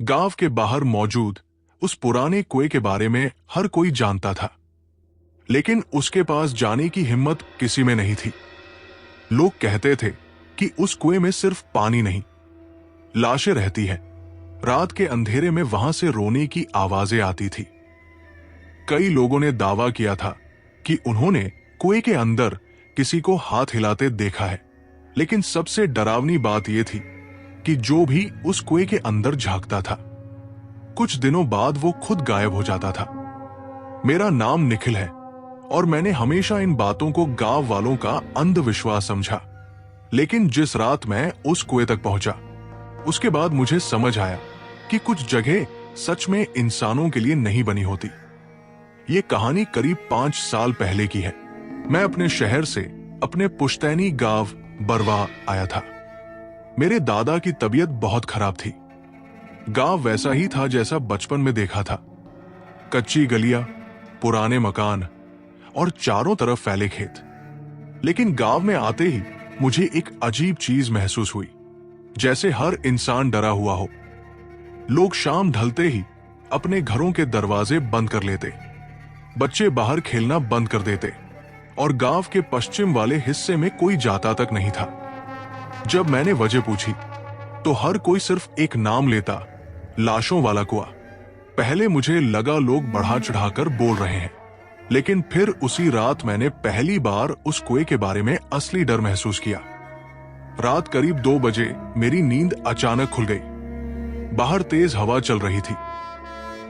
गांव के बाहर मौजूद उस पुराने कुएं के बारे में हर कोई जानता था, लेकिन उसके पास जाने की हिम्मत किसी में नहीं थी। लोग कहते थे कि उस कुएं में सिर्फ पानी नहीं, लाशें रहती हैं। रात के अंधेरे में वहां से रोने की आवाजें आती थी। कई लोगों ने दावा किया था कि उन्होंने कुएं के अंदर किसी को हाथ हिलाते देखा है, लेकिन सबसे डरावनी बात यह थी कि जो भी उस कुएं के अंदर झांकता था, कुछ दिनों बाद वो खुद गायब हो जाता था। मेरा नाम निखिल है और मैंने हमेशा इन बातों को गांव वालों का अंधविश्वास समझा। लेकिन जिस रात मैं उस कुएं तक पहुंचा, उसके बाद मुझे समझ आया कि कुछ जगह सच में इंसानों के लिए नहीं बनी होती। ये कहानी करीब 5 साल पहले की है। मैं अपने शहर से अपने पुश्तैनी गांव बरवा आया था। मेरे दादा की तबीयत बहुत खराब थी। गांव वैसा ही था जैसा बचपन में देखा था। कच्ची गलियां, पुराने मकान और चारों तरफ फैले खेत। लेकिन गांव में आते ही मुझे एक अजीब चीज महसूस हुई, जैसे हर इंसान डरा हुआ हो। लोग शाम ढलते ही अपने घरों के दरवाजे बंद कर लेते, बच्चे बाहर खेलना बंद कर देते और गांव के पश्चिम वाले हिस्से में कोई जाता तक नहीं था। जब मैंने वजह पूछी तो हर कोई सिर्फ एक नाम लेता, लाशों वाला कुआं। पहले मुझे लगा लोग बढ़ा चढ़ाकर बोल रहे हैं, लेकिन फिर उसी रात मैंने पहली बार उस कुएं के बारे में असली डर महसूस किया। रात करीब 2 बजे मेरी नींद अचानक खुल गई। बाहर तेज हवा चल रही थी।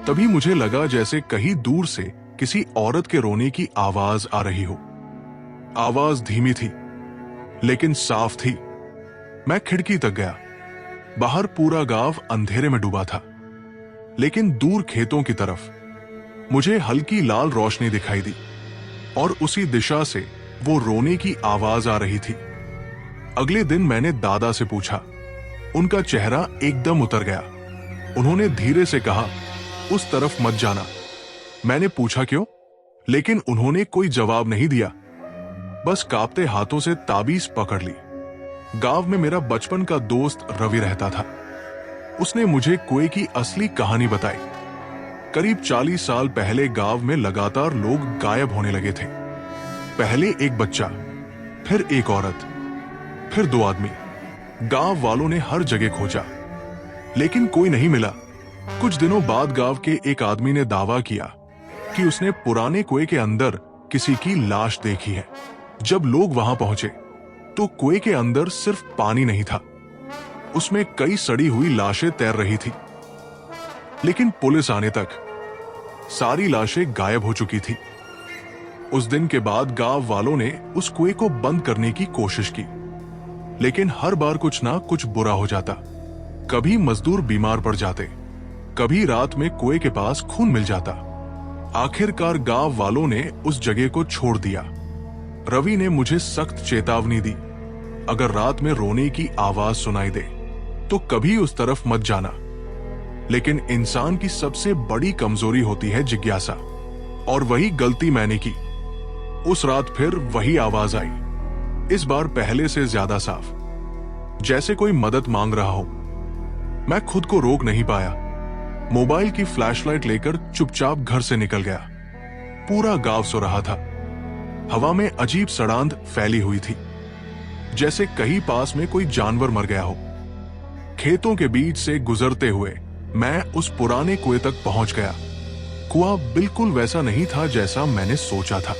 तभी मुझे लगा जैसे कहीं दूर से किसी औरत के रोने की आवाज आ रही हो। आवाज धीमी थी, लेकिन साफ थी। मैं खिड़की तक गया। बाहर पूरा गांव अंधेरे में डूबा था, लेकिन दूर खेतों की तरफ मुझे हल्की लाल रोशनी दिखाई दी और उसी दिशा से वो रोने की आवाज आ रही थी। अगले दिन मैंने दादा से पूछा। उनका चेहरा एकदम उतर गया। उन्होंने धीरे से कहा, उस तरफ मत जाना। मैंने पूछा क्यों, लेकिन उन्होंने कोई जवाब नहीं दिया, बस कांपते हाथों से ताबीज पकड़ ली। गांव में मेरा बचपन का दोस्त रवि रहता था। उसने मुझे कुएं की असली कहानी बताई। करीब 40 साल पहले गांव में लगातार लोग गायब होने लगे थे। पहले एक बच्चा, फिर एक औरत, फिर 2 आदमी। गांव वालों ने हर जगह खोजा, लेकिन कोई नहीं मिला। कुछ दिनों बाद गांव के एक आदमी ने दावा किया कि उसने पुराने कुएं के अंदर किसी की लाश देखी है। जब लोग वहां पहुंचे तो कुएं के अंदर सिर्फ पानी नहीं था, उसमें कई सड़ी हुई लाशें तैर रही थी। लेकिन पुलिस आने तक सारी लाशें गायब हो चुकी थी। उस दिन के बाद गांव वालों ने उस कुएं को बंद करने की कोशिश की, लेकिन हर बार कुछ ना कुछ बुरा हो जाता। कभी मजदूर बीमार पड़ जाते, कभी रात में कुएं के पास खून मिल जाता। आखिरकार गांव वालों ने उस जगह को छोड़ दिया। रवि ने मुझे सख्त चेतावनी दी, अगर रात में रोने की आवाज सुनाई दे तो कभी उस तरफ मत जाना। लेकिन इंसान की सबसे बड़ी कमजोरी होती है जिज्ञासा, और वही गलती मैंने की। उस रात फिर वही आवाज आई, इस बार पहले से ज्यादा साफ, जैसे कोई मदद मांग रहा हो। मैं खुद को रोक नहीं पाया। मोबाइल की फ्लैशलाइट लेकर चुपचाप घर से निकल गया। पूरा गांव सो रहा था। हवा में अजीब सड़ांध फैली हुई थी, जैसे कहीं पास में कोई जानवर मर गया हो। खेतों के बीच से गुजरते हुए मैं उस पुराने कुएं तक पहुंच गया। कुआं बिल्कुल वैसा नहीं था जैसा मैंने सोचा था।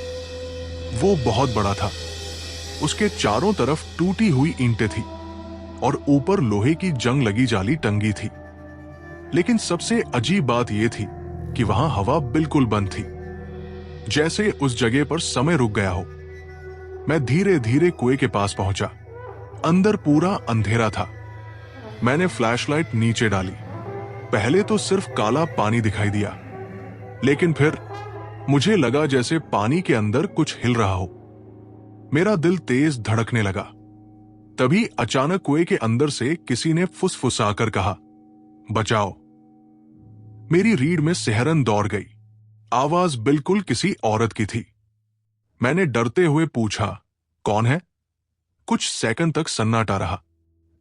वो बहुत बड़ा था। उसके चारों तरफ टूटी हुई ईंटें थी और ऊपर लोहे की जंग लगी जाली टंगी थी। लेकिन सबसे अजीब बात यह थी कि वहां हवा बिल्कुल बंद थी, जैसे उस जगह पर समय रुक गया हो। मैं धीरे धीरे कुएं के पास पहुंचा। अंदर पूरा अंधेरा था। मैंने फ्लैशलाइट नीचे डाली। पहले तो सिर्फ काला पानी दिखाई दिया, लेकिन फिर मुझे लगा जैसे पानी के अंदर कुछ हिल रहा हो। मेरा दिल तेज धड़कने लगा। तभी अचानक कुएं के अंदर से किसी ने फुसफुसाकर कहा, बचाओ। मेरी रीढ़ में सिहरन दौड़ गई। आवाज बिल्कुल किसी औरत की थी। मैंने डरते हुए पूछा, कौन है? कुछ सेकंड तक सन्नाटा रहा।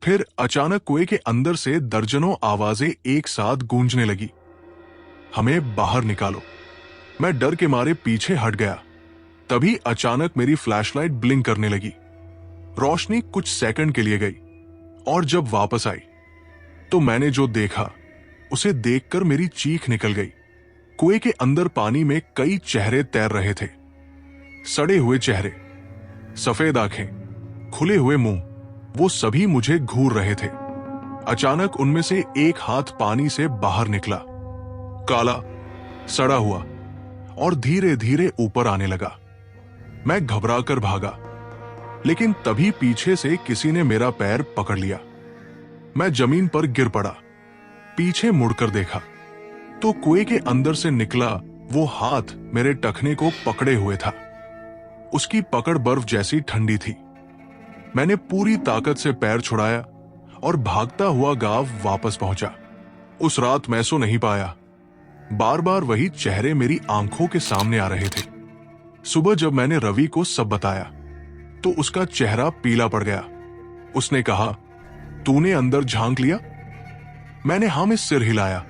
फिर अचानक कुएं के अंदर से दर्जनों आवाजें एक साथ गूंजने लगी। हमें बाहर निकालो। मैं डर के मारे पीछे हट गया। तभी अचानक मेरी फ्लैशलाइट ब्लिंक करने लगी। रोशनी कुछ सेकंड के लिए गई और जब वापस आई तो मैंने जो देखा उसे देखकर मेरी चीख निकल गई। कुएं के अंदर पानी में कई चेहरे तैर रहे थे। सड़े हुए चेहरे, सफेद आंखें, खुले हुए मुंह, वो सभी मुझे घूर रहे थे। अचानक उनमें से एक हाथ पानी से बाहर निकला, काला, सड़ा हुआ, और धीरे धीरे ऊपर आने लगा। मैं घबराकर भागा, लेकिन तभी पीछे से किसी ने मेरा पैर पकड़ लिया। मैं जमीन पर गिर पड़ा। पीछे मुड़कर देखा तो कुएं के अंदर से निकला वो हाथ मेरे टखने को पकड़े हुए था। उसकी पकड़ बर्फ जैसी ठंडी थी। मैंने पूरी ताकत से पैर छुड़ाया और भागता हुआ गांव वापस पहुंचा। उस रात मैं सो नहीं पाया। बार बार वही चेहरे मेरी आंखों के सामने आ रहे थे। सुबह जब मैंने रवि को सब बताया तो उसका चेहरा पीला पड़ गया। उसने कहा, तूने अंदर झांक लिया? मैंने हाँ में सिर हिलाया।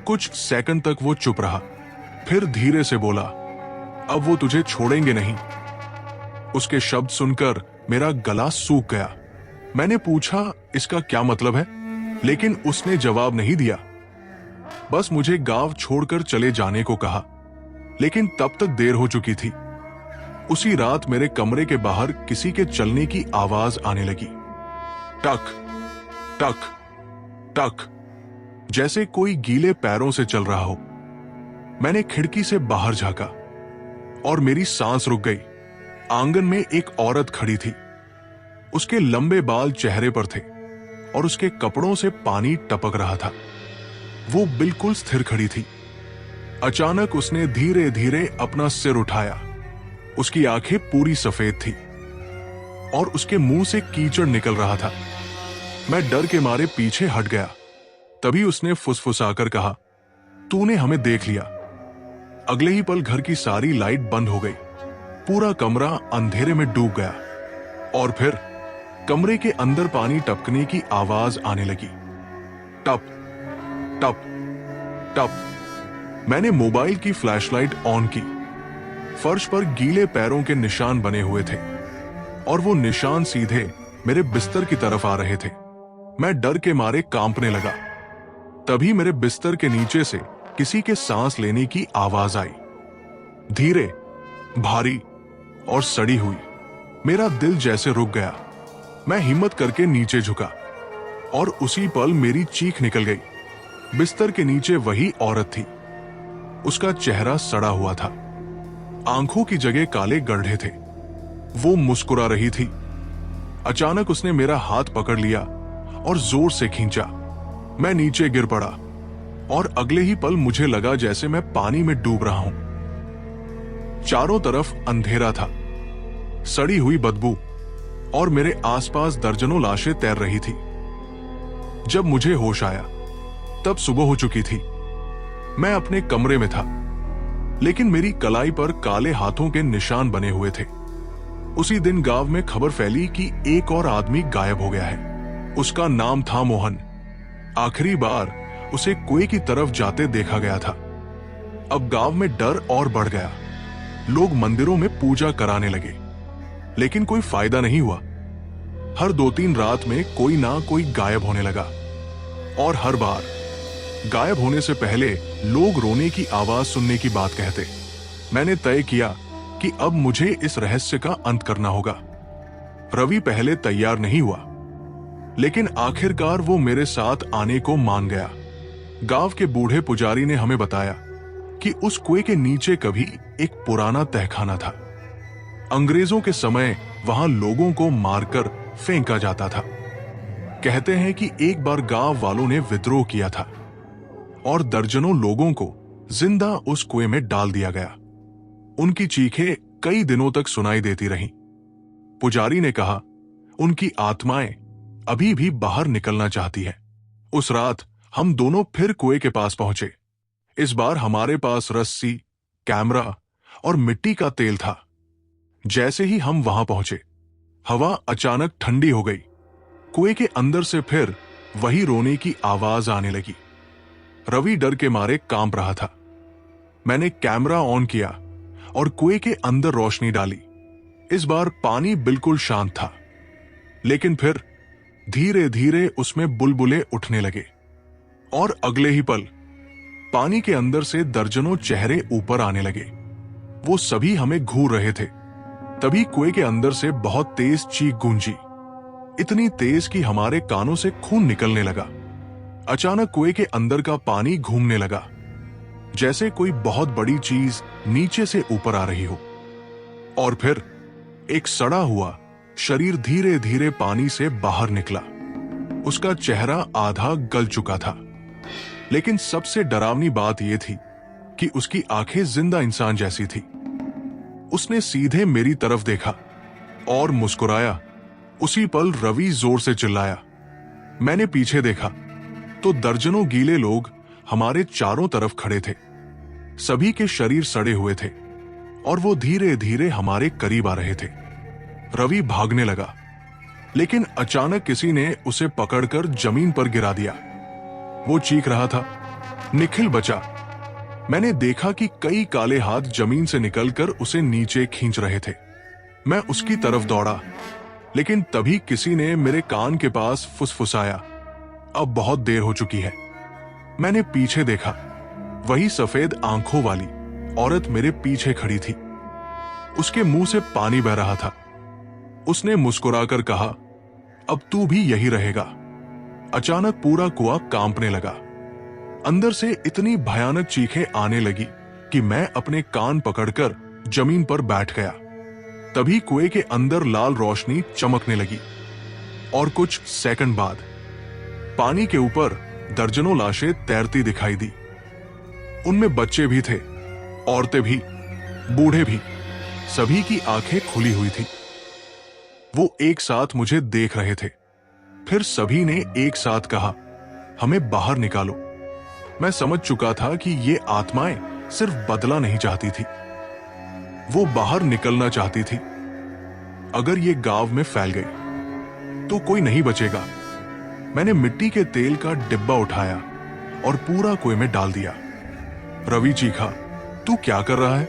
कुछ सेकंड तक वो चुप रहा, फिर धीरे से बोला, अब वो तुझे छोड़ेंगे नहीं। उसके शब्द सुनकर मेरा गला सूख गया। मैंने पूछा, इसका क्या मतलब है? लेकिन उसने जवाब नहीं दिया। बस मुझे गांव छोड़कर चले जाने को कहा। लेकिन तब तक देर हो चुकी थी। उसी रात मेरे कमरे के बाहर किसी के चलने की आवाज आने लगी। टक टक टक, जैसे कोई गीले पैरों से चल रहा हो। मैंने खिड़की से बाहर झांका और मेरी सांस रुक गई। आंगन में एक औरत खड़ी थी। उसके लंबे बाल चेहरे पर थे और उसके कपड़ों से पानी टपक रहा था। वो बिल्कुल स्थिर खड़ी थी। अचानक उसने धीरे धीरे अपना सिर उठाया। उसकी आंखें पूरी सफेद थी और उसके मुंह से कीचड़ निकल रहा था। मैं डर के मारे पीछे हट गया। तभी उसने फुसफुसाकर कहा, तूने हमें देख लिया। अगले ही पल घर की सारी लाइट बंद हो गई। पूरा कमरा अंधेरे में डूब गया और फिर कमरे के अंदर पानी टपकने की आवाज आने लगी। टप टप टप। मैंने मोबाइल की फ्लैशलाइट ऑन की। फर्श पर गीले पैरों के निशान बने हुए थे और वो निशान सीधे मेरे बिस्तर की तरफ आ रहे थे। मैं डर के मारे कांपने लगा। तभी मेरे बिस्तर के नीचे से किसी के सांस लेने की आवाज आई, धीरे, भारी और सड़ी हुई। मेरा दिल जैसे रुक गया। मैं हिम्मत करके नीचे झुका और उसी पल मेरी चीख निकल गई। बिस्तर के नीचे वही औरत थी। उसका चेहरा सड़ा हुआ था। आंखों की जगह काले गड्ढे थे। वो मुस्कुरा रही थी। अचानक उसने मेरा हाथ पकड़ लिया और जोर से खींचा। मैं नीचे गिर पड़ा और अगले ही पल मुझे लगा जैसे मैं पानी में डूब रहा हूं। चारों तरफ अंधेरा था, सड़ी हुई बदबू और मेरे आसपास दर्जनों लाशें तैर रही थी। जब मुझे होश आया तब सुबह हो चुकी थी। मैं अपने कमरे में था, लेकिन मेरी कलाई पर काले हाथों के निशान बने हुए थे। उसी दिन गांव में खबर फैली कि एक और आदमी गायब हो गया है। उसका नाम था मोहन। आखिरी बार उसे कुएं की तरफ जाते देखा गया था। अब गांव में डर और बढ़ गया। लोग मंदिरों में पूजा कराने लगे, लेकिन कोई फायदा नहीं हुआ। हर 2-3 रात में कोई ना कोई गायब होने लगा और हर बार गायब होने से पहले लोग रोने की आवाज सुनने की बात कहते। मैंने तय किया कि अब मुझे इस रहस्य का अंत करना होगा। रवि पहले तैयार नहीं हुआ, लेकिन आखिरकार वो मेरे साथ आने को मान गया। गांव के बूढ़े पुजारी ने हमें बताया कि उस कुएं के नीचे कभी एक पुराना तहखाना था। अंग्रेजों के समय वहां लोगों को मारकर फेंका जाता था। कहते हैं कि एक बार गांव वालों ने विद्रोह किया था और दर्जनों लोगों को जिंदा उस कुएं में डाल दिया गया। उनकी चीखें कई दिनों तक सुनाई देती रहीं। पुजारी ने कहा, उनकी आत्माएं अभी भी बाहर निकलना चाहती है। उस रात हम दोनों फिर कुएं के पास पहुंचे। इस बार हमारे पास रस्सी, कैमरा और मिट्टी का तेल था। जैसे ही हम वहां पहुंचे, हवा अचानक ठंडी हो गई। कुएं के अंदर से फिर वही रोने की आवाज आने लगी। रवि डर के मारे कांप रहा था। मैंने कैमरा ऑन किया और कुएं के अंदर रोशनी डाली। इस बार पानी बिल्कुल शांत था, लेकिन फिर धीरे धीरे उसमें बुलबुले उठने लगे और अगले ही पल पानी के अंदर से दर्जनों चेहरे ऊपर आने लगे। वो सभी हमें घूर रहे थे। तभी कुएं के अंदर से बहुत तेज चीख गूंजी, इतनी तेज कि हमारे कानों से खून निकलने लगा। अचानक कुएं के अंदर का पानी घूमने लगा, जैसे कोई बहुत बड़ी चीज नीचे से ऊपर आ रही हो। और फिर एक सड़ा हुआ शरीर धीरे धीरे पानी से बाहर निकला। उसका चेहरा आधा गल चुका था, लेकिन सबसे डरावनी बात यह थी कि उसकी आंखें जिंदा इंसान जैसी थी। उसने सीधे मेरी तरफ देखा और मुस्कुराया। उसी पल रवि जोर से चिल्लाया। मैंने पीछे देखा तो दर्जनों गीले लोग हमारे चारों तरफ खड़े थे। सभी के शरीर सड़े हुए थे और वो धीरे धीरे हमारे करीब आ रहे थे। रवि भागने लगा, लेकिन अचानक किसी ने उसे पकड़कर जमीन पर गिरा दिया। वो चीख रहा था, निखिल बचा। मैंने देखा कि कई काले हाथ जमीन से निकलकर उसे नीचे खींच रहे थे। मैं उसकी तरफ दौड़ा, लेकिन तभी किसी ने मेरे कान के पास फुसफुसाया, अब बहुत देर हो चुकी है। मैंने पीछे देखा, वही सफेद आंखों वाली औरत मेरे पीछे खड़ी थी। उसके मुंह से पानी बह रहा था। उसने मुस्कुराकर कहा, अब तू भी यही रहेगा। अचानक पूरा कुआं कांपने लगा। अंदर से इतनी भयानक चीखें आने लगी कि मैं अपने कान पकड़कर जमीन पर बैठ गया। तभी कुएं के अंदर लाल रोशनी चमकने लगी और कुछ सेकंड बाद पानी के ऊपर दर्जनों लाशें तैरती दिखाई दी। उनमें बच्चे भी थे, औरतें भी, बूढ़े भी। सभी की आंखें खुली हुई थी। वो एक साथ मुझे देख रहे थे। फिर सभी ने एक साथ कहा, हमें बाहर निकालो। मैं समझ चुका था कि ये आत्माएं सिर्फ बदला नहीं चाहती थी, वो बाहर निकलना चाहती थी। अगर ये गांव में फैल गई तो कोई नहीं बचेगा। मैंने मिट्टी के तेल का डिब्बा उठाया और पूरा कुएं में डाल दिया। रवि चीखा, तू क्या कर रहा है?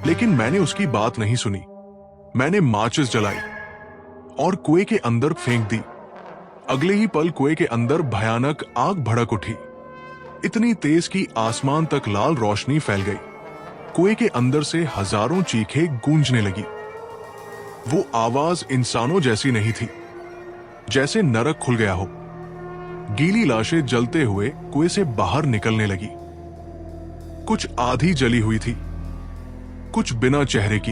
लेकिन मैंने उसकी बात नहीं सुनी। मैंने माचिस जलाई और कुएं के अंदर फेंक दी। अगले ही पल कुएं के अंदर भयानक आग भड़क उठी, इतनी तेज कि आसमान तक लाल रोशनी फैल गई। कुएं के अंदर से हजारों चीखें गूंजने लगी। वो आवाज इंसानों जैसी नहीं थी, जैसे नरक खुल गया हो। गीली लाशें जलते हुए कुएं से बाहर निकलने लगी। कुछ आधी जली हुई थी, कुछ बिना चेहरे की।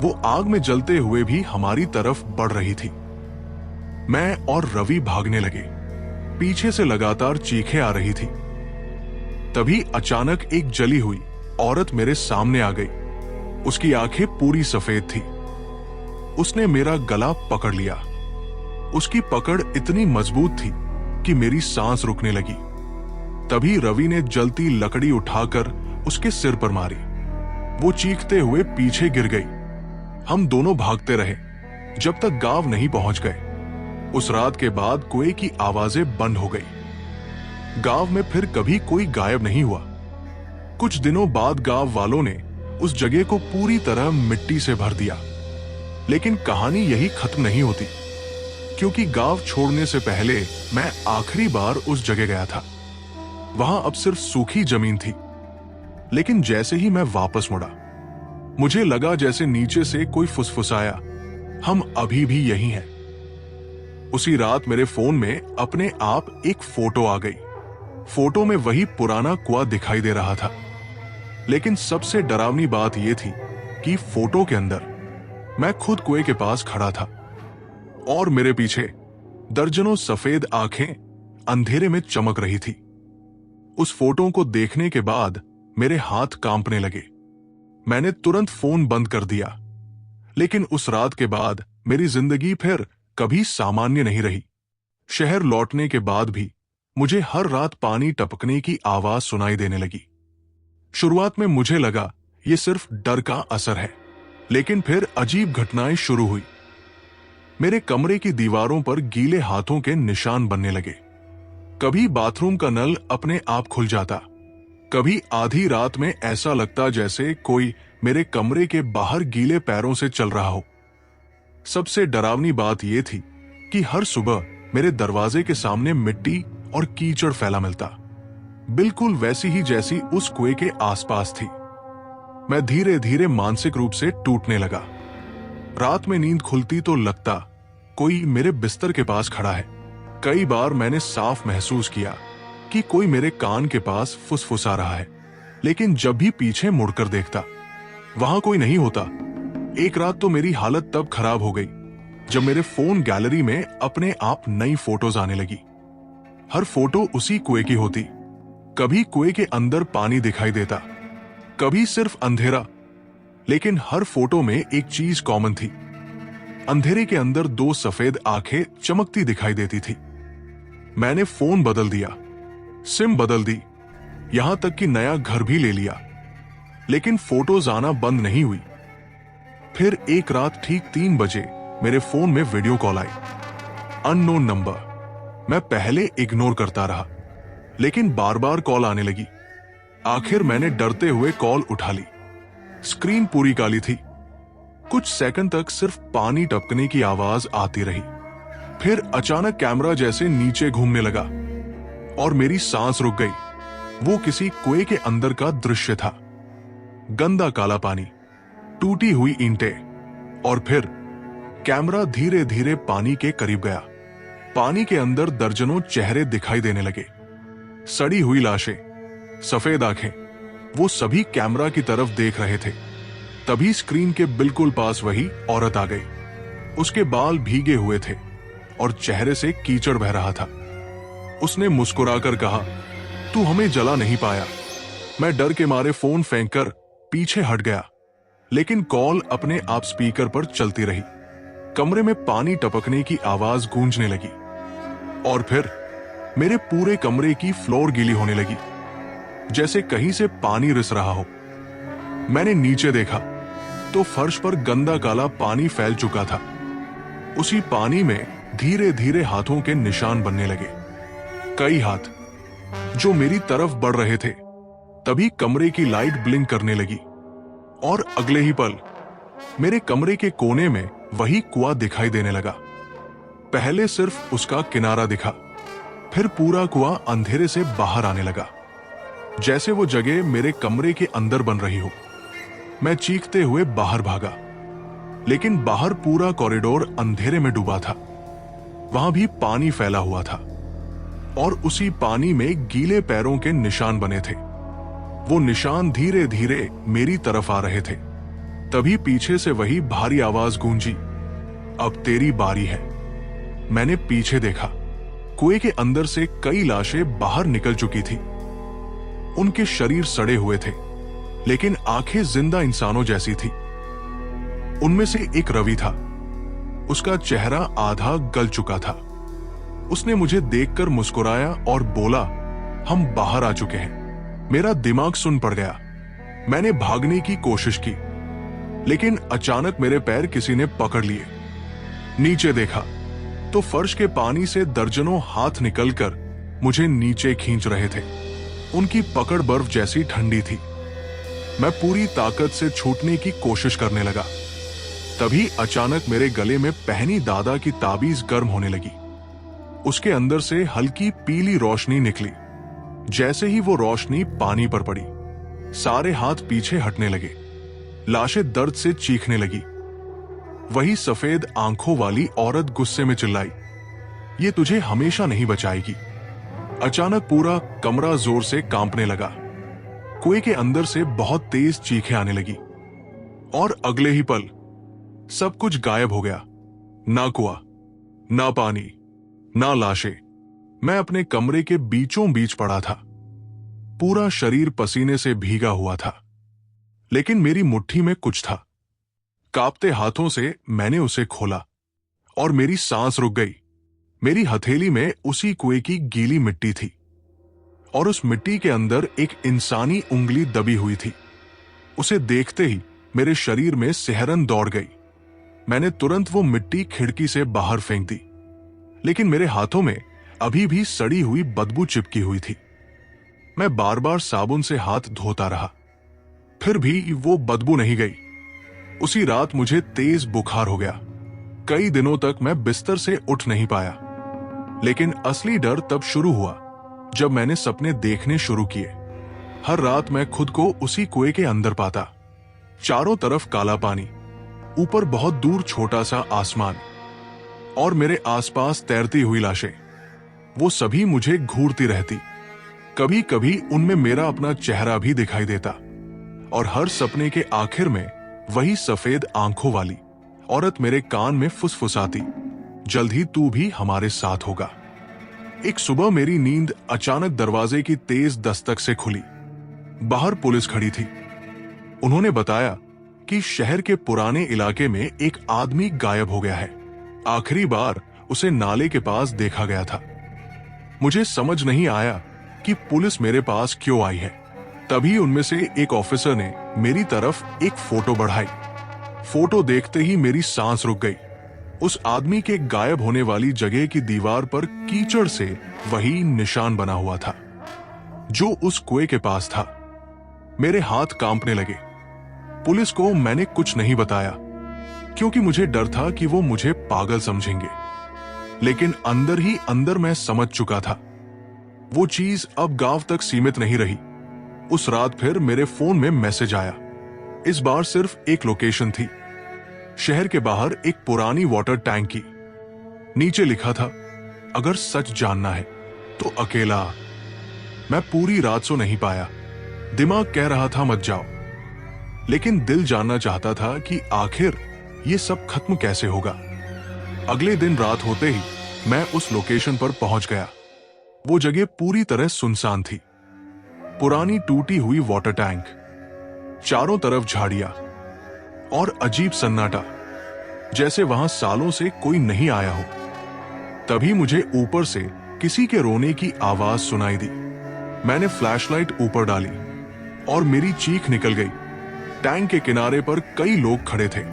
वो आग में जलते हुए भी हमारी तरफ बढ़ रही थी। मैं और रवि भागने लगे। पीछे से लगातार चीखें आ रही थी। तभी अचानक एक जली हुई औरत मेरे सामने आ गई। उसकी आंखें पूरी सफेद थी। उसने मेरा गला पकड़ लिया। उसकी पकड़ इतनी मजबूत थी कि मेरी सांस रुकने लगी। तभी रवि ने जलती लकड़ी उठाकर उसके सिर पर मारी। वो चीखते हुए पीछे गिर गई। हम दोनों भागते रहे जब तक गांव नहीं पहुंच गए। उस रात के बाद कुएं की आवाजें बंद हो गई। गांव में फिर कभी कोई गायब नहीं हुआ। कुछ दिनों बाद गांव वालों ने उस जगह को पूरी तरह मिट्टी से भर दिया। लेकिन कहानी यही खत्म नहीं होती, क्योंकि गांव छोड़ने से पहले मैं आखिरी बार उस जगह गया था। वहां अब सिर्फ सूखी जमीन थी। लेकिन जैसे ही मैं वापस मुड़ा, मुझे लगा जैसे नीचे से कोई फुसफुसाया, हम अभी भी यही हैं। उसी रात मेरे फोन में अपने आप एक फोटो आ गई। फोटो में वही पुराना कुआं दिखाई दे रहा था। लेकिन सबसे डरावनी बात यह थी कि फोटो के अंदर मैं खुद कुएं के पास खड़ा था और मेरे पीछे दर्जनों सफेद आंखें अंधेरे में चमक रही थी। उस फोटो को देखने के बाद मेरे हाथ कांपने लगे। मैंने तुरंत फोन बंद कर दिया। लेकिन उस रात के बाद मेरी जिंदगी फिर कभी सामान्य नहीं रही। शहर लौटने के बाद भी मुझे हर रात पानी टपकने की आवाज सुनाई देने लगी। शुरुआत में मुझे लगा ये सिर्फ डर का असर है, लेकिन फिर अजीब घटनाएं शुरू हुई। मेरे कमरे की दीवारों पर गीले हाथों के निशान बनने लगे। कभी बाथरूम का नल अपने आप खुल जाता, कभी आधी रात में ऐसा लगता जैसे कोई मेरे कमरे के बाहर गीले पैरों से चल रहा हो। सबसे डरावनी बात यह थी कि हर सुबह मेरे दरवाजे के सामने मिट्टी और कीचड़ फैला मिलता, बिल्कुल वैसी ही जैसी उस कुएं के आसपास थी। मैं धीरे धीरे मानसिक रूप से टूटने लगा। रात में नींद खुलती तो लगता कोई मेरे बिस्तर के पास खड़ा है। कई बार मैंने साफ महसूस किया कि कोई मेरे कान के पास फुसफुसा रहा है, लेकिन जब भी पीछे मुड़कर देखता वहां कोई नहीं होता। एक रात तो मेरी हालत तब खराब हो गई जब मेरे फोन गैलरी में अपने आप नई फोटोज आने लगी। हर फोटो उसी कुएं की होती। कभी कुएं के अंदर पानी दिखाई देता, कभी सिर्फ अंधेरा, लेकिन हर फोटो में एक चीज कॉमन थी। अंधेरे के अंदर दो सफेद आंखें चमकती दिखाई देती थी। मैंने फोन बदल दिया, सिम बदल दी, यहां तक कि नया घर भी ले लिया, लेकिन फोटोज आना बंद नहीं हुई। फिर एक रात ठीक 3 बजे मेरे फोन में वीडियो कॉल आई। Unknown number. मैं पहले इग्नोर करता रहा, लेकिन बार बार कॉल आने लगी। आखिर मैंने डरते हुए कॉल उठा ली। स्क्रीन पूरी काली थी। कुछ सेकंड तक सिर्फ पानी टपकने की आवाज आती रही। फिर अचानक कैमरा जैसे नीचे घूमने लगा और मेरी सांस रुक गई। वो किसी कुएं के अंदर का दृश्य था। गंदा काला पानी, टूटी हुई ईंटें, और फिर कैमरा धीरे धीरे पानी के करीब गया। पानी के अंदर दर्जनों चेहरे दिखाई देने लगे। सड़ी हुई लाशें, सफेद आंखें, वो सभी कैमरा की तरफ देख रहे थे। तभी स्क्रीन के बिल्कुल पास वही औरत आ गई। उसके बाल भीगे हुए थे और चेहरे से कीचड़ बह रहा था। उसने मुस्कुराकर कहा, तू हमें जला नहीं पाया। मैं डर के मारे फोन फेंककर पीछे हट गया, लेकिन कॉल अपने आप स्पीकर पर चलती रही। कमरे में पानी टपकने की आवाज गूंजने लगी और फिर मेरे पूरे कमरे की फ्लोर गीली होने लगी, जैसे कहीं से पानी रिस रहा हो। मैंने नीचे देखा तो फर्श पर गंदा काला पानी फैल चुका था। उसी पानी में धीरे धीरे हाथों के निशान बनने लगे, कई हाथ जो मेरी तरफ बढ़ रहे थे। तभी कमरे की लाइट ब्लिंक करने लगी और अगले ही पल मेरे कमरे के कोने में वही कुआं दिखाई देने लगा। पहले सिर्फ उसका किनारा दिखा, फिर पूरा कुआं अंधेरे से बाहर आने लगा, जैसे वो जगह मेरे कमरे के अंदर बन रही हो। मैं चीखते हुए बाहर भागा, लेकिन बाहर पूरा कॉरिडोर अंधेरे में डूबा था। वहां भी पानी फैला हुआ था और उसी पानी में गीले पैरों के निशान बने थे। वो निशान धीरे धीरे मेरी तरफ आ रहे थे। तभी पीछे से वही भारी आवाज गूंजी, अब तेरी बारी है। मैंने पीछे देखा। कुएं के अंदर से कई लाशें बाहर निकल चुकी थी। उनके शरीर सड़े हुए थे, लेकिन आंखें जिंदा इंसानों जैसी थी। उनमें से एक रवि था। उसका चेहरा आधा गल चुका था। उसने मुझे देखकर मुस्कुराया और बोला, हम बाहर आ चुके हैं। मेरा दिमाग सुन पड़ गया। मैंने भागने की कोशिश की, लेकिन अचानक मेरे पैर किसी ने पकड़ लिए। नीचे देखा तो फर्श के पानी से दर्जनों हाथ निकलकर मुझे नीचे खींच रहे थे। उनकी पकड़ बर्फ जैसी ठंडी थी। मैं पूरी ताकत से छूटने की कोशिश करने लगा। तभी अचानक मेरे गले में पहनी दादा की ताबीज गर्म होने लगी। उसके अंदर से हल्की पीली रोशनी निकली। जैसे ही वो रोशनी पानी पर पड़ी, सारे हाथ पीछे हटने लगे। लाशें दर्द से चीखने लगी। वही सफेद आंखों वाली औरत गुस्से में चिल्लाई, ये तुझे हमेशा नहीं बचाएगी। अचानक पूरा कमरा जोर से कांपने लगा। कुएं के अंदर से बहुत तेज चीखें आने लगी और अगले ही पल सब कुछ गायब हो गया। ना कुआं, ना पानी, ना लाशें। मैं अपने कमरे के बीचों बीच पड़ा था। पूरा शरीर पसीने से भीगा हुआ था, लेकिन मेरी मुट्ठी में कुछ था। कांपते हाथों से मैंने उसे खोला और मेरी सांस रुक गई। मेरी हथेली में उसी कुएं की गीली मिट्टी थी और उस मिट्टी के अंदर एक इंसानी उंगली दबी हुई थी। उसे देखते ही मेरे शरीर में सिहरन दौड़ गई। मैंने तुरंत वो मिट्टी खिड़की से बाहर फेंक दी, लेकिन मेरे हाथों में अभी भी सड़ी हुई बदबू चिपकी हुई थी। मैं बार बार साबुन से हाथ धोता रहा, फिर भी वो बदबू नहीं गई। उसी रात मुझे तेज बुखार हो गया। कई दिनों तक मैं बिस्तर से उठ नहीं पाया। लेकिन असली डर तब शुरू हुआ जब मैंने सपने देखने शुरू किए। हर रात मैं खुद को उसी कुएं के अंदर पाता। चारों तरफ काला पानी, ऊपर बहुत दूर छोटा सा आसमान और मेरे आसपास तैरती हुई लाशें। वो सभी मुझे घूरती रहती। कभी कभी उनमें मेरा अपना चेहरा भी दिखाई देता और हर सपने के आखिर में वही सफेद आंखों वाली औरत मेरे कान में फुसफुसाती, जल्द ही तू भी हमारे साथ होगा। एक सुबह मेरी नींद अचानक दरवाजे की तेज दस्तक से खुली। बाहर पुलिस खड़ी थी। उन्होंने बताया कि शहर के पुराने इलाके में एक आदमी गायब हो गया है। आखिरी बार उसे नाले के पास देखा गया था। मुझे समझ नहीं आया कि पुलिस मेरे पास क्यों आई है। तभी उनमें से एक ऑफिसर ने मेरी तरफ एक फोटो बढ़ाई। फोटो देखते ही मेरी सांस रुक गई। उस आदमी के गायब होने वाली जगह की दीवार पर कीचड़ से वही निशान बना हुआ था जो उस कुएं के पास था। मेरे हाथ कांपने लगे। पुलिस को मैंने कुछ नहीं बताया क्योंकि मुझे डर था कि वो मुझे पागल समझेंगे। लेकिन अंदर ही अंदर मैं समझ चुका था वो चीज अब गांव तक सीमित नहीं रही। उस रात फिर मेरे फोन में मैसेज आया। इस बार सिर्फ एक लोकेशन थी, शहर के बाहर एक पुरानी वाटर टैंक की। नीचे लिखा था, अगर सच जानना है तो अकेला। मैं पूरी रात सो नहीं पाया। दिमाग कह रहा था मत जाओ, लेकिन दिल जानना चाहता था कि आखिर ये सब खत्म कैसे होगा। अगले दिन रात होते ही मैं उस लोकेशन पर पहुंच गया। वो जगह पूरी तरह सुनसान थी। पुरानी टूटी हुई वाटर टैंक, चारों तरफ झाड़ियां और अजीब सन्नाटा, जैसे वहां सालों से कोई नहीं आया हो। तभी मुझे ऊपर से किसी के रोने की आवाज सुनाई दी। मैंने फ्लैशलाइट ऊपर डाली और मेरी चीख निकल गई। टैंक के किनारे पर कई लोग खड़े थे,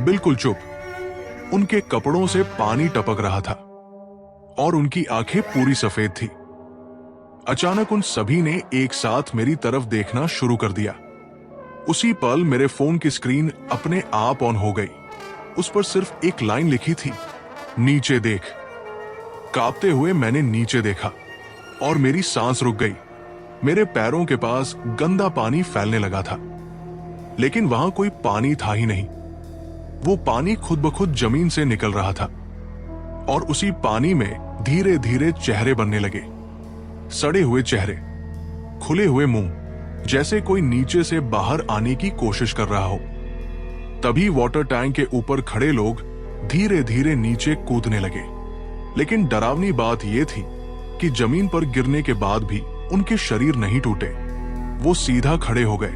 बिल्कुल चुप। उनके कपड़ों से पानी टपक रहा था और उनकी आंखें पूरी सफेद थी। अचानक उन सभी ने एक साथ मेरी तरफ देखना शुरू कर दिया। उसी पल मेरे फोन की स्क्रीन अपने आप ऑन हो गई। उस पर सिर्फ एक लाइन लिखी थी, नीचे देख। कांपते हुए मैंने नीचे देखा और मेरी सांस रुक गई। मेरे पैरों के पास गंदा पानी फैलने लगा था, लेकिन वहां कोई पानी था ही नहीं। वो पानी खुद ब खुद जमीन से निकल रहा था और उसी पानी में धीरे धीरे चेहरे बनने लगे। सड़े हुए चेहरे, खुले हुए मुंह, जैसे कोई नीचे से बाहर आने की कोशिश कर रहा हो। तभी वाटर टैंक के ऊपर खड़े लोग धीरे धीरे नीचे कूदने लगे। लेकिन डरावनी बात यह थी कि जमीन पर गिरने के बाद भी उनके शरीर नहीं टूटे। वो सीधा खड़े हो गए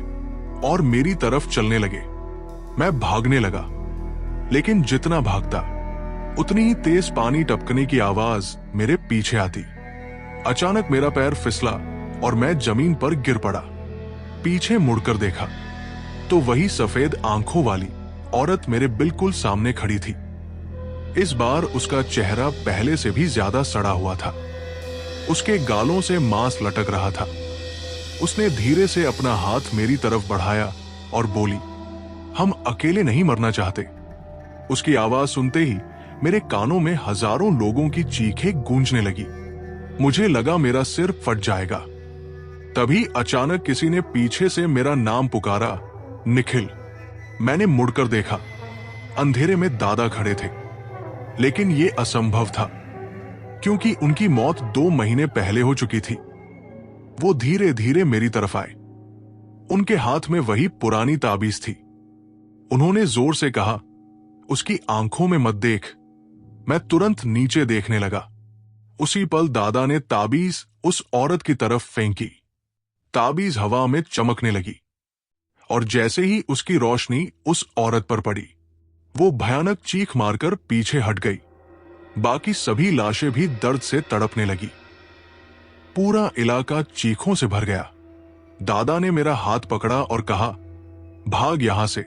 और मेरी तरफ चलने लगे। मैं भागने लगा, लेकिन जितना भागता उतनी ही तेज पानी टपकने की आवाज मेरे पीछे आती। अचानक मेरा पैर फिसला और मैं जमीन पर गिर पड़ा। पीछे मुड़कर देखा तो वही सफेद आंखों वाली औरत मेरे बिल्कुल सामने खड़ी थी। इस बार उसका चेहरा पहले से भी ज्यादा सड़ा हुआ था। उसके गालों से मांस लटक रहा था। उसने धीरे से अपना हाथ मेरी तरफ बढ़ाया और बोली, हम अकेले नहीं मरना चाहते। उसकी आवाज सुनते ही मेरे कानों में हजारों लोगों की चीखें गूंजने लगी। मुझे लगा मेरा सिर फट जाएगा। तभी अचानक किसी ने पीछे से मेरा नाम पुकारा, निखिल। मैंने मुड़कर देखा। अंधेरे में दादा खड़े थे, लेकिन यह असंभव था क्योंकि उनकी मौत 2 महीने पहले हो चुकी थी। वो धीरे धीरे मेरी तरफ आए। उनके हाथ में वही पुरानी ताबीज थी। उन्होंने जोर से कहा, उसकी आंखों में मत देख। मैं तुरंत नीचे देखने लगा। उसी पल दादा ने ताबीज उस औरत की तरफ फेंकी। ताबीज हवा में चमकने लगी और जैसे ही उसकी रोशनी उस औरत पर पड़ी, वो भयानक चीख मारकर पीछे हट गई। बाकी सभी लाशें भी दर्द से तड़पने लगी। पूरा इलाका चीखों से भर गया। दादा ने मेरा हाथ पकड़ा और कहा, भाग यहां से।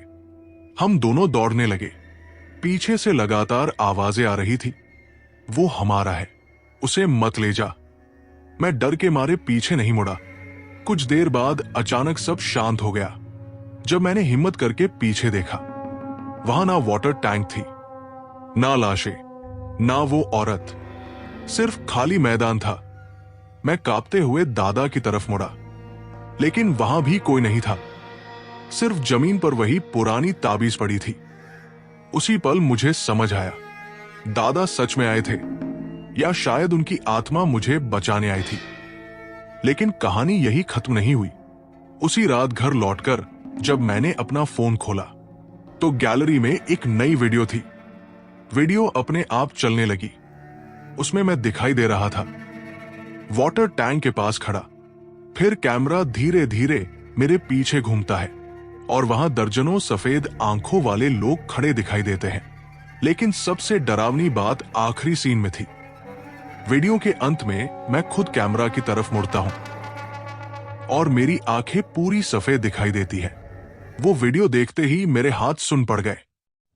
हम दोनों दौड़ने लगे। पीछे से लगातार आवाजें आ रही थी, वो हमारा है, उसे मत ले जा। मैं डर के मारे पीछे नहीं मुड़ा। कुछ देर बाद अचानक सब शांत हो गया। जब मैंने हिम्मत करके पीछे देखा, वहां ना वाटर टैंक थी, ना लाशें, ना वो औरत, सिर्फ खाली मैदान था। मैं कांपते हुए दादा की तरफ मुड़ा, लेकिन वहां भी कोई नहीं था। सिर्फ जमीन पर वही पुरानी ताबीज पड़ी थी। उसी पल मुझे समझ आया, दादा सच में आए थे, या शायद उनकी आत्मा मुझे बचाने आई थी। लेकिन कहानी यही खत्म नहीं हुई। उसी रात घर लौटकर जब मैंने अपना फोन खोला, तो गैलरी में एक नई वीडियो थी। वीडियो अपने आप चलने लगी। उसमें मैं दिखाई दे रहा था, वाटर टैंक के पास खड़ा। फिर कैमरा धीरे धीरे मेरे पीछे घूमता है और वहां दर्जनों सफेद आंखों वाले लोग खड़े दिखाई देते हैं। लेकिन सबसे डरावनी बात आखिरी सीन में थी। वीडियो के अंत में मैं खुद कैमरा की तरफ मुड़ता हूं और मेरी आंखें पूरी सफेद दिखाई देती है। वो वीडियो देखते ही मेरे हाथ सुन पड़ गए।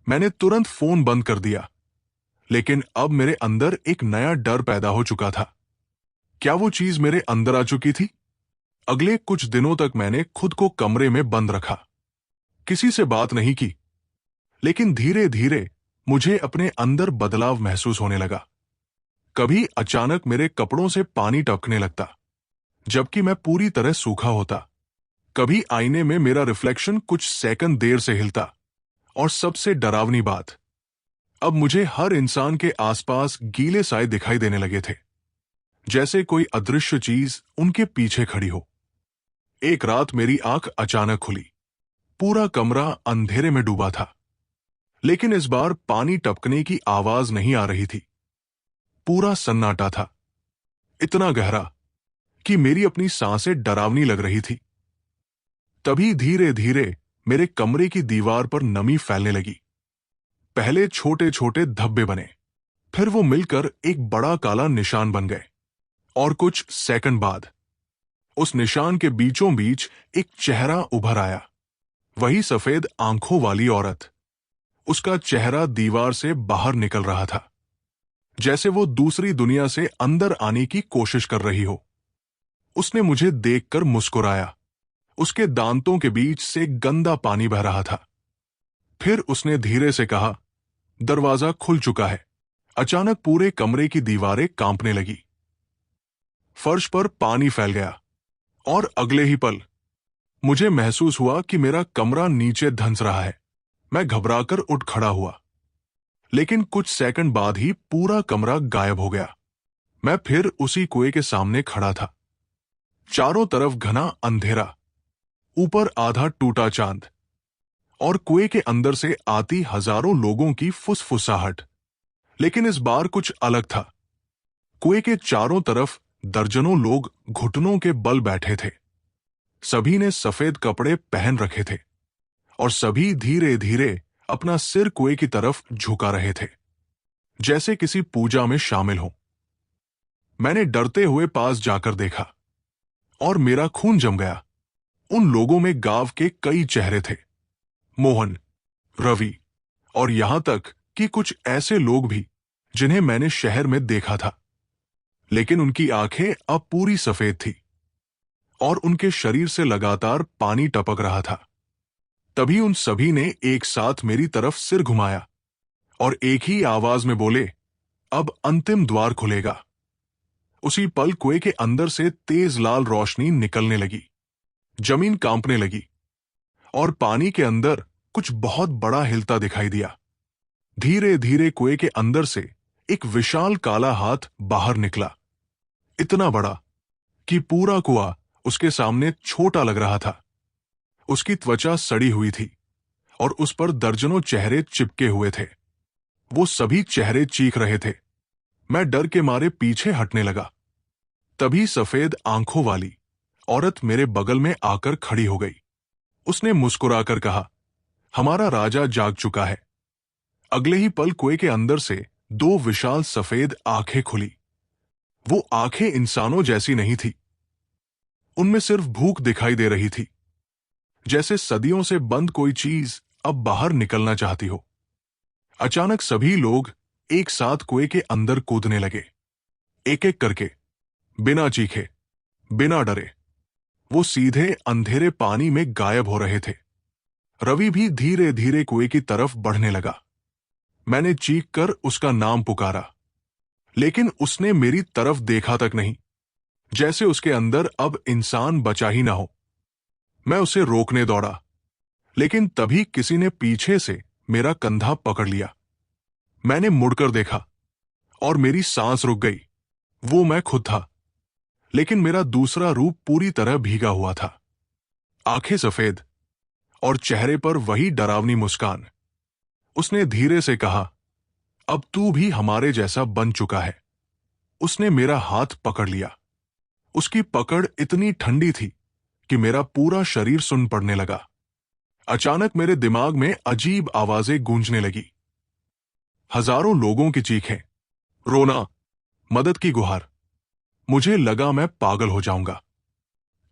मैंने तुरंत फोन बंद कर दिया। लेकिन अब मेरे अंदर एक नया डर पैदा हो चुका था। क्या वो चीज मेरे अंदर आ चुकी थी? अगले कुछ दिनों तक मैंने खुद को कमरे में बंद रखा, किसी से बात नहीं की। लेकिन धीरे धीरे मुझे अपने अंदर बदलाव महसूस होने लगा। कभी अचानक मेरे कपड़ों से पानी टपकने लगता, जबकि मैं पूरी तरह सूखा होता। कभी आईने में मेरा रिफ्लेक्शन कुछ सेकंड देर से हिलता। और सबसे डरावनी बात, अब मुझे हर इंसान के आसपास गीले साए दिखाई देने लगे थे, जैसे कोई अदृश्य चीज उनके पीछे खड़ी हो। एक रात मेरी आंख अचानक खुली। पूरा कमरा अंधेरे में डूबा था, लेकिन इस बार पानी टपकने की आवाज नहीं आ रही थी। पूरा सन्नाटा था, इतना गहरा कि मेरी अपनी सांसें डरावनी लग रही थी। तभी धीरे धीरे मेरे कमरे की दीवार पर नमी फैलने लगी। पहले छोटे छोटे धब्बे बने, फिर वो मिलकर एक बड़ा काला निशान बन गए। और कुछ सेकंड बाद उस निशान के बीचों बीच एक चेहरा उभर आया, वही सफेद आंखों वाली औरत। उसका चेहरा दीवार से बाहर निकल रहा था, जैसे वो दूसरी दुनिया से अंदर आने की कोशिश कर रही हो। उसने मुझे देखकर मुस्कुराया। उसके दांतों के बीच से गंदा पानी बह रहा था। फिर उसने धीरे से कहा, दरवाजा खुल चुका है। अचानक पूरे कमरे की दीवारें कांपने लगी। फर्श पर पानी फैल गया और अगले ही पल मुझे महसूस हुआ कि मेरा कमरा नीचे धंस रहा है। मैं घबराकर उठ खड़ा हुआ, लेकिन कुछ सेकंड बाद ही पूरा कमरा गायब हो गया। मैं फिर उसी कुएं के सामने खड़ा था। चारों तरफ घना अंधेरा, ऊपर आधा टूटा चांद और कुएं के अंदर से आती हजारों लोगों की फुसफुसाहट। लेकिन इस बार कुछ अलग था। कुएं के चारों तरफ दर्जनों लोग घुटनों के बल बैठे थे। सभी ने सफेद कपड़े पहन रखे थे और सभी धीरे धीरे अपना सिर कुएं की तरफ झुका रहे थे, जैसे किसी पूजा में शामिल हो। मैंने डरते हुए पास जाकर देखा और मेरा खून जम गया। उन लोगों में गांव के कई चेहरे थे, मोहन, रवि और यहां तक कि कुछ ऐसे लोग भी जिन्हें मैंने शहर में देखा था। लेकिन उनकी आंखें अब पूरी सफेद थी और उनके शरीर से लगातार पानी टपक रहा था। तभी उन सभी ने एक साथ मेरी तरफ सिर घुमाया और एक ही आवाज में बोले, अब अंतिम द्वार खुलेगा। उसी पल कुएं के अंदर से तेज लाल रोशनी निकलने लगी। जमीन कांपने लगी और पानी के अंदर कुछ बहुत बड़ा हिलता दिखाई दिया। धीरे धीरे कुएं के अंदर से एक विशाल काला हाथ बाहर निकला, इतना बड़ा कि पूरा कुआं उसके सामने छोटा लग रहा था। उसकी त्वचा सड़ी हुई थी और उस पर दर्जनों चेहरे चिपके हुए थे। वो सभी चेहरे चीख रहे थे। मैं डर के मारे पीछे हटने लगा। तभी सफेद आंखों वाली औरत मेरे बगल में आकर खड़ी हो गई। उसने मुस्कुराकर कहा, हमारा राजा जाग चुका है। अगले ही पल कुएं के अंदर से दो विशाल सफेद आंखें खुली। वो आंखें इंसानों जैसी नहीं थी। उनमें सिर्फ भूख दिखाई दे रही थी, जैसे सदियों से बंद कोई चीज अब बाहर निकलना चाहती हो। अचानक सभी लोग एक साथ कुएं के अंदर कूदने लगे, एक एक करके, बिना चीखे, बिना डरे। वो सीधे अंधेरे पानी में गायब हो रहे थे। रवि भी धीरे धीरे कुएं की तरफ बढ़ने लगा। मैंने चीख कर उसका नाम पुकारा, लेकिन उसने मेरी तरफ देखा तक नहीं, जैसे उसके अंदर अब इंसान बचा ही ना हो। मैं उसे रोकने दौड़ा, लेकिन तभी किसी ने पीछे से मेरा कंधा पकड़ लिया। मैंने मुड़कर देखा और मेरी सांस रुक गई। वो मैं खुद था, लेकिन मेरा दूसरा रूप पूरी तरह भीगा हुआ था। आंखें सफेद और चेहरे पर वही डरावनी मुस्कान। उसने धीरे से कहा, अब तू भी हमारे जैसा बन चुका है। उसने मेरा हाथ पकड़ लिया। उसकी पकड़ इतनी ठंडी थी कि मेरा पूरा शरीर सुन पड़ने लगा। अचानक मेरे दिमाग में अजीब आवाजें गूंजने लगी। हजारों लोगों की चीखें, रोना, मदद की गुहार। मुझे लगा मैं पागल हो जाऊंगा।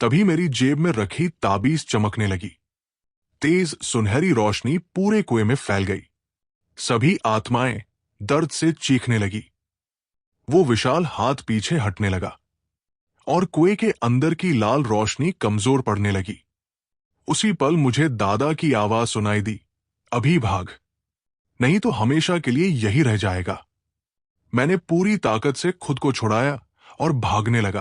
तभी मेरी जेब में रखी ताबीज चमकने लगी। तेज सुनहरी रोशनी पूरे कुएं में फैल गई। सभी आत्माएं दर्द से चीखने लगी। वो विशाल हाथ पीछे हटने लगा और कुएं के अंदर की लाल रोशनी कमजोर पड़ने लगी। उसी पल मुझे दादा की आवाज सुनाई दी, अभी भाग, नहीं तो हमेशा के लिए यही रह जाएगा। मैंने पूरी ताकत से खुद को छुड़ाया और भागने लगा।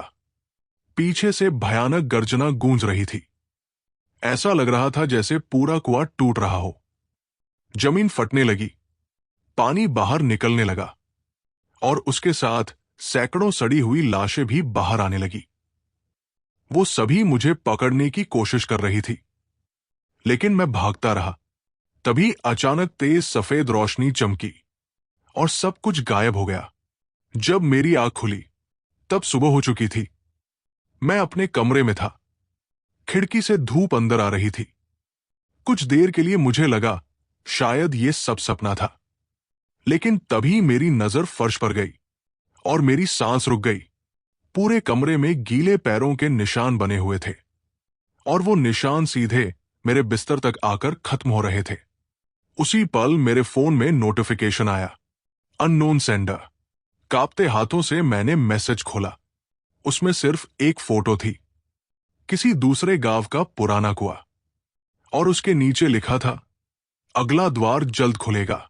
पीछे से भयानक गर्जना गूंज रही थी। ऐसा लग रहा था जैसे पूरा कुआं टूट रहा हो। जमीन फटने लगी, पानी बाहर निकलने लगा और उसके साथ सैकड़ों सड़ी हुई लाशें भी बाहर आने लगी। वो सभी मुझे पकड़ने की कोशिश कर रही थी, लेकिन मैं भागता रहा। तभी अचानक तेज सफेद रोशनी चमकी और सब कुछ गायब हो गया। जब मेरी आंख खुली, तब सुबह हो चुकी थी। मैं अपने कमरे में था। खिड़की से धूप अंदर आ रही थी। कुछ देर के लिए मुझे लगा शायद ये सब सपना था, लेकिन तभी मेरी नजर फर्श पर गई और मेरी सांस रुक गई। पूरे कमरे में गीले पैरों के निशान बने हुए थे और वो निशान सीधे मेरे बिस्तर तक आकर खत्म हो रहे थे। उसी पल मेरे फोन में नोटिफिकेशन आया, अननोन सेंडर। कांपते हाथों से मैंने मैसेज खोला। उसमें सिर्फ एक फोटो थी, किसी दूसरे गांव का पुराना कुआं, और उसके नीचे लिखा था, अगला द्वार जल्द खुलेगा।